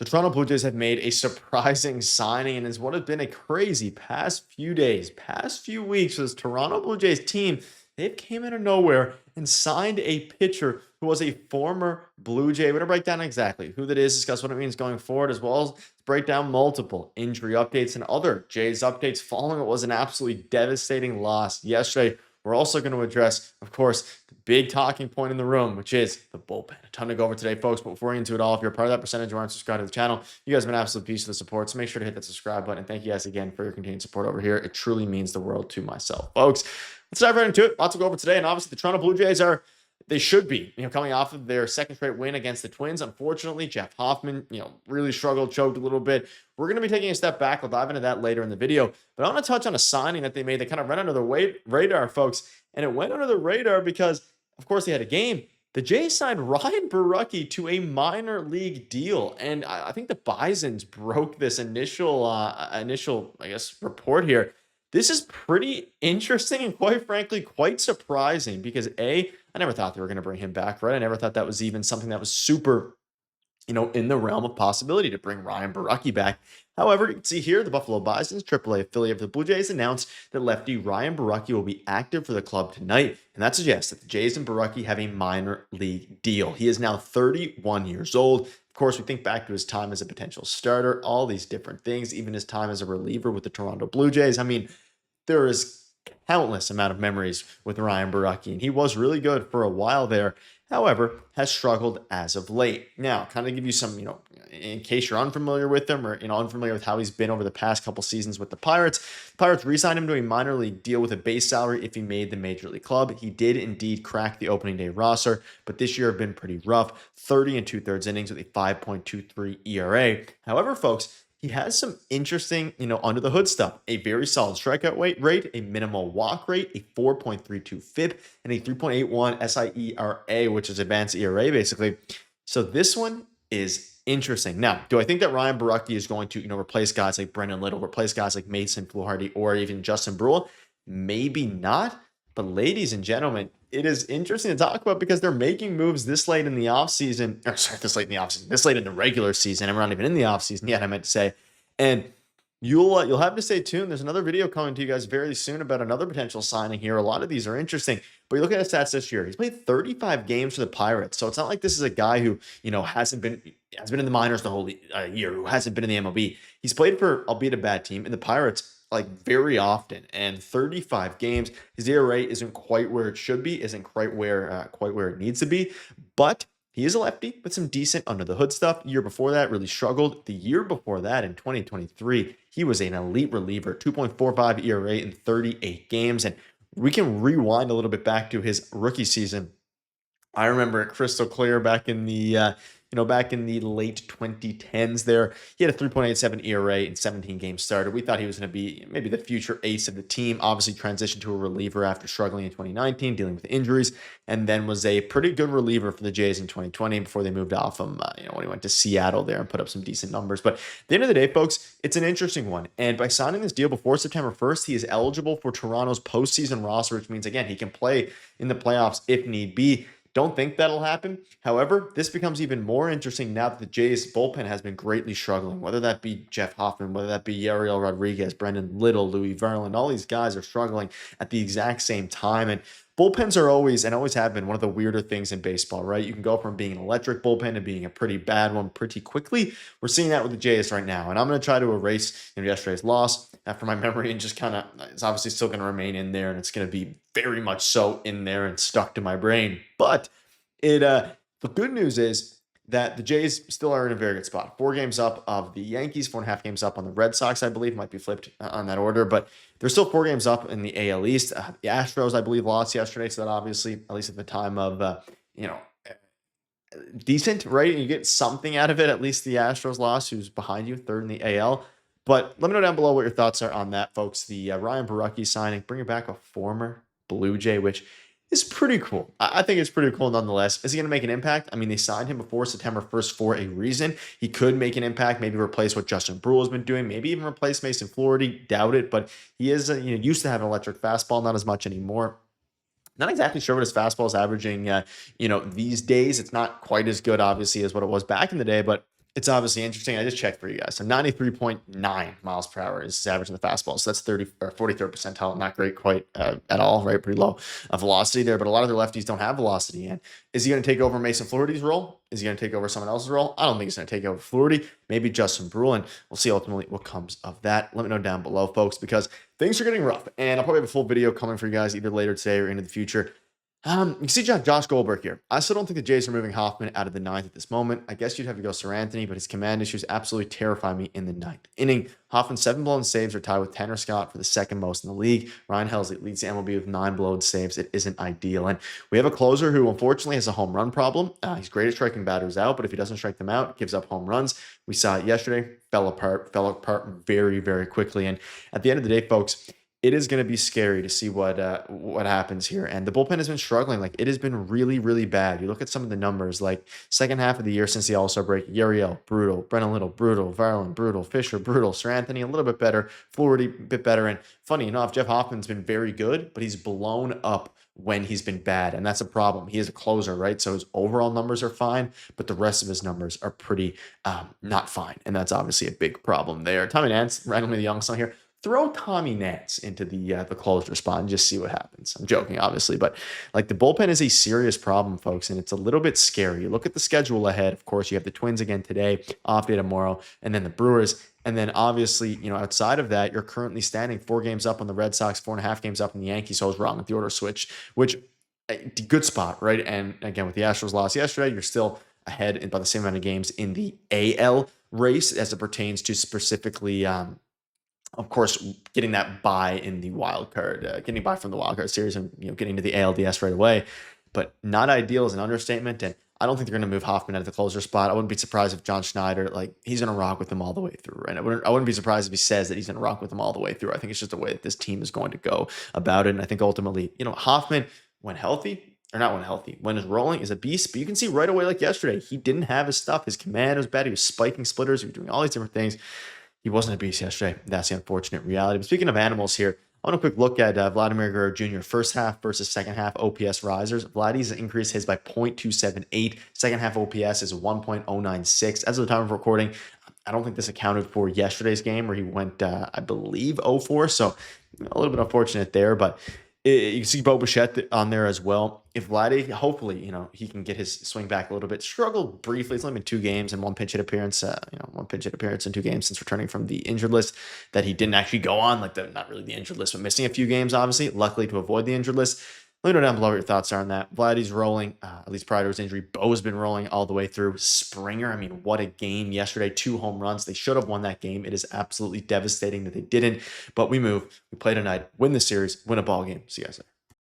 The Toronto Blue Jays have made a surprising signing and is what has been a crazy past few days, past few weeks for this Toronto Blue Jays team. They've came out of nowhere and signed a pitcher who was a former Blue Jay. We're going to break down exactly who that is, discuss what it means going forward, as well as break down multiple injury updates and other Jays updates following what was an absolutely devastating loss yesterday. We're also going to address, of course, the big talking point in the room, which is the bullpen. A ton to go over today, folks. But before we get into it all, if you're a part of that percentage or aren't subscribed to the channel, you guys have been an absolute piece of the support. So make sure to hit that subscribe button. And thank you guys again for your continued support over here. It truly means the world to myself, folks. Let's dive right into it. Lots to go over today. And obviously, the Toronto Blue Jays they should be, coming off of their second straight win against the Twins. Unfortunately, Jeff Hoffman, really struggled, choked a little bit. We're going to be taking a step back. We'll dive into that later in the video. But I want to touch on a signing that they made that kind of ran under the radar, folks. And it went under the radar because, of course, they had a game. The Jays signed Ryan Borucki to a minor league deal. And I think the Bisons broke this initial, I guess, report here. This is pretty interesting and, quite frankly, quite surprising because, I never thought they were going to bring him back, right? I never thought that was even something that was super, in the realm of possibility to bring Ryan Borucki back. However, you can see here the Buffalo Bisons, AAA affiliate of the Blue Jays, announced that lefty Ryan Borucki will be active for the club tonight. And that suggests that the Jays and Borucki have a minor league deal. He is now 31 years old. Of course, we think back to his time as a potential starter, all these different things, even his time as a reliever with the Toronto Blue Jays. I mean, there is countless amount of memories with Ryan Borucki, and he was really good for a while there. However, has struggled as of late. Now, kind of give you some, in case you're unfamiliar with him or, unfamiliar with how he's been over the past couple seasons with the Pirates. The Pirates re-signed him to a minor league deal with a base salary if he made the major league club. He did indeed crack the opening day roster, but this year have been pretty rough. 30 and 2/3 innings with a 5.23 ERA. However, folks, he has some interesting, under the hood stuff. A very solid strikeout rate, a minimal walk rate, a 4.32 FIP, and a 3.81 SIERA, which is advanced ERA, basically. So this one is interesting. Now, do I think that Ryan Borucki is going to, replace guys like Brendan Little, replace guys like Mason Fluharty, or even Justin Brule? Maybe not. But ladies and gentlemen, it is interesting to talk about because they're making moves this late in the offseason. This late in the regular season. And we're not even in the offseason yet, I meant to say. And you'll have to stay tuned. There's another video coming to you guys very soon about another potential signing here. A lot of these are interesting. But you look at his stats this year. He's played 35 games for the Pirates. So it's not like this is a guy who, has been in the minors the whole year, who hasn't been in the MLB. He's played for, albeit a bad team, in the Pirates very often, and 35 games. His ERA isn't quite where it should be, isn't quite where it needs to be, but he is a lefty with some decent under the hood stuff. The year before that, really struggled. The year before that, in 2023, he was an elite reliever, 2.45 ERA in 38 games, and we can rewind a little bit back to his rookie season. I remember it crystal clear back in the late 2010s there. He had a 3.87 ERA in 17 games started. We thought he was going to be maybe the future ace of the team. Obviously transitioned to a reliever after struggling in 2019, dealing with injuries, and then was a pretty good reliever for the Jays in 2020 before they moved off him, when he went to Seattle there and put up some decent numbers. But at the end of the day, folks, it's an interesting one. And by signing this deal before September 1st, he is eligible for Toronto's postseason roster, which means, again, he can play in the playoffs if need be. Don't think that'll happen. However, this becomes even more interesting now that the Jays bullpen has been greatly struggling, whether that be Jeff Hoffman, whether that be Yariel Rodriguez, Brendan Little, Louis Verlin. All these guys are struggling at the exact same time. And bullpens are always have been one of the weirder things in baseball, right? You can go from being an electric bullpen to being a pretty bad one pretty quickly. We're seeing that with the Jays right now. And I'm going to try to erase yesterday's loss after my memory and just kind of, it's obviously still going to remain in there and it's going to be very much so in there and stuck to my brain. But the good news is that the Jays still are in a very good spot. 4 games up of the Yankees, 4.5 games up on the Red Sox, I believe. Might be flipped on that order, but they're still 4 games up in the AL East. The Astros, I believe, lost yesterday, so that obviously, at least at the time of, decent, right? You get something out of it. At least the Astros lost, who's behind you, 3rd in the AL. But let me know down below what your thoughts are on that, folks. The Ryan Borucki signing, bringing back a former Blue Jay, which is pretty cool. I think it's pretty cool nonetheless. Is he going to make an impact? I mean, they signed him before September 1st for a reason. He could make an impact, maybe replace what Justin Brule has been doing, maybe even replace Mason Fluharty. Doubt it, but he is used to have an electric fastball, not as much anymore. Not exactly sure what his fastball is averaging, these days. It's not quite as good, obviously, as what it was back in the day, but It's obviously interesting. I just checked for you guys. So 93.9 miles per hour is his average in the fastball. So that's 30 or 43rd percentile. Not great quite at all, right? Pretty low velocity there. But a lot of their lefties don't have velocity. And is he going to take over Mason Flaherty's role? Is he going to take over someone else's role? I don't think he's going to take over Flaherty. Maybe Justin Brulin. We'll see ultimately what comes of that. Let me know down below, folks, because things are getting rough. And I'll probably have a full video coming for you guys either later today or into the future. You can see Josh Goldberg here. I still don't think the Jays are moving Hoffman out of the ninth at this moment. I guess you'd have to go Sir Anthony, but his command issues absolutely terrify me in the ninth inning. Hoffman's 7 blown saves are tied with Tanner Scott for the second most in the league. Ryan Helsley leads the MLB with 9 blown saves. It isn't ideal. And we have a closer who unfortunately has a home run problem. He's great at striking batters out, but if he doesn't strike them out, gives up home runs. We saw it yesterday, fell apart very, very quickly. And at the end of the day, folks, it is going to be scary to see what happens here. And the bullpen has been struggling. Like, it has been really, really bad. You look at some of the numbers, like second half of the year since the All-Star break, Uriel, brutal. Brennan Little, brutal. Varland, brutal. Fisher, brutal. Sir Anthony, a little bit better. Flaherty, a bit better. And funny enough, Jeff Hoffman's been very good, but he's blown up when he's been bad. And that's a problem. He is a closer, right? So his overall numbers are fine, but the rest of his numbers are pretty not fine. And that's obviously a big problem there. Tommy Nance, randomly the young son here. Throw Tommy Nance into the closer spot and just see what happens. I'm joking, obviously, but like, the bullpen is a serious problem, folks, and it's a little bit scary. You look at the schedule ahead. Of course, you have the Twins again today, off day tomorrow, and then the Brewers. And then obviously, outside of that, you're currently standing 4 games up on the Red Sox, 4.5 games up on the Yankees. So I was wrong with the order switch, which good spot, right? And again, with the Astros loss yesterday, you're still ahead by the same amount of games in the AL race as it pertains to specifically of course, getting that bye in the wild card, getting by from the wild card series and getting to the ALDS right away. But not ideal is an understatement. And I don't think they're going to move Hoffman out of the closer spot. I wouldn't be surprised if John Schneider, he's going to rock with them all the way through. Right? I wouldn't be surprised if he says that he's going to rock with them all the way through. I think it's just the way that this team is going to go about it. And I think ultimately, Hoffman, when healthy, or not when healthy, when it's rolling, is a beast. But you can see right away, like yesterday, he didn't have his stuff. His command was bad. He was spiking splitters. He was doing all these different things. He wasn't a beast yesterday. That's the unfortunate reality. But speaking of animals here, I want a quick look at Vladimir Guerrero Jr. first half versus second half OPS risers. Vladdy's increased his by 0.278. Second half OPS is 1.096. As of the time of recording, I don't think this accounted for yesterday's game where he went, I believe, 0-4. So a little bit unfortunate there, but you can see Bichette on there as well. If Vladdy, hopefully, he can get his swing back a little bit. Struggled briefly. It's only been 2 games and 1 pinch hit appearance. 1 pinch hit appearance in 2 games since returning from the injured list that he didn't actually go on. Not really the injured list, but missing a few games, obviously. Luckily to avoid the injured list. Let me know down below what your thoughts are on that. Vladdy's rolling, at least prior to his injury. Bo's been rolling all the way through. Springer, what a game yesterday. 2 home runs. They should have won that game. It is absolutely devastating that they didn't. But we move. We play tonight. Win the series. Win a ball game. See you guys later.